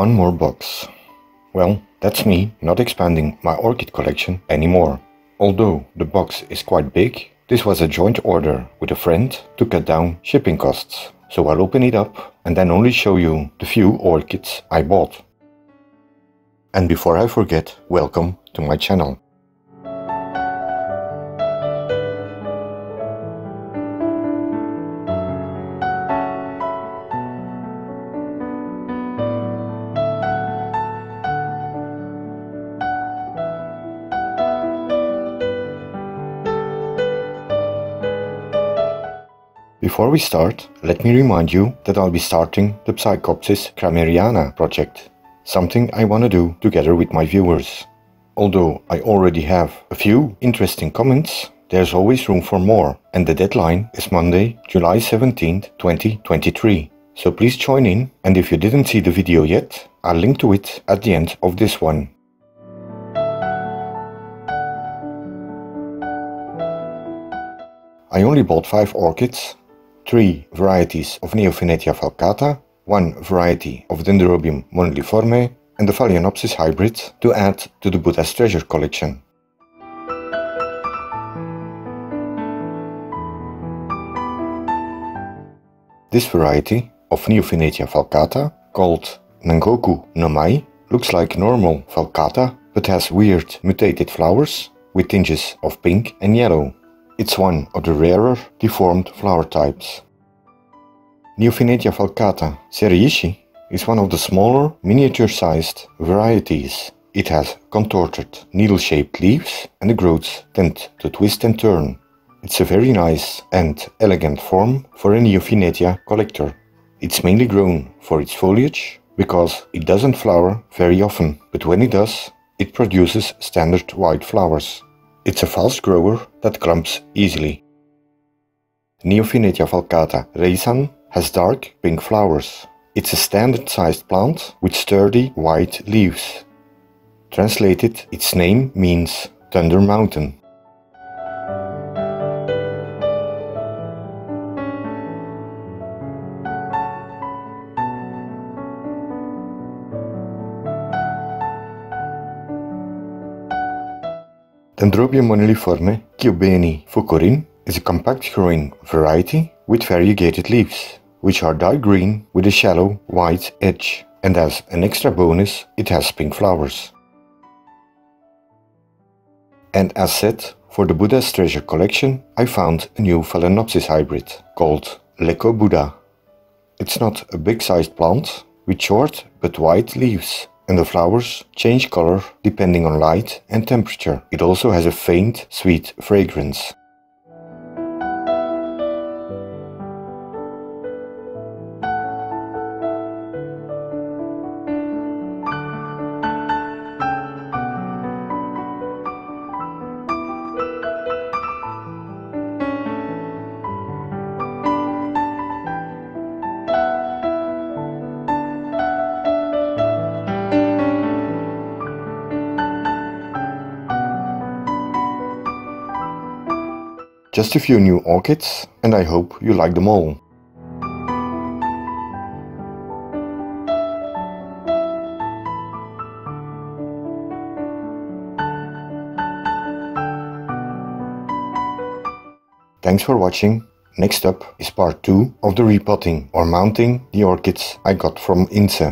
One more box. Well, that's me not expanding my orchid collection anymore. Although the box is quite big, this was a joint order with a friend to cut down shipping costs. So I'll open it up and then only show you the few orchids I bought. And before I forget, welcome to my channel. Before we start, let me remind you that I'll be starting the Psychopsis crameriana project, something I want to do together with my viewers. Although I already have a few interesting comments, there's always room for more, and the deadline is Monday, July 17th, 2023. So please join in, and if you didn't see the video yet, I'll link to it at the end of this one. I only bought 5 orchids. 3 varieties of Neofinetia falcata, 1 variety of Dendrobium moniliforme, and the Phalaenopsis hybrid to add to the Buddha's treasure collection. This variety of Neofinetia falcata, called Nangoku no Mai, looks like normal falcata but has weird mutated flowers with tinges of pink and yellow. It's one of the rarer deformed flower types. Neofinetia falcata Seiryujishi is one of the smaller, miniature-sized varieties. It has contorted, needle-shaped leaves and the growths tend to twist and turn. It's a very nice and elegant form for a Neofinetia collector. It's mainly grown for its foliage because it doesn't flower very often, but when it does, it produces standard white flowers. It's a fast grower that clumps easily. Neofinetia falcata Raizan has dark pink flowers. It's a standard-sized plant with sturdy white leaves. Translated, its name means Thunder Mountain. Dendrobium moniliforme Kyoubeni Fukurin is a compact-growing variety with variegated leaves, which are dark green with a shallow white edge, and as an extra bonus, it has pink flowers. And as said, for the Buddha's treasure collection, I found a new Phalaenopsis hybrid called Leco Buddha. It's not a big-sized plant with short but wide leaves, and the flowers change color depending on light and temperature. It also has a faint, sweet fragrance. Just a few new orchids, and I hope you like them all. Thanks for watching. Next up is part 2 of the repotting or mounting the orchids I got from Inse.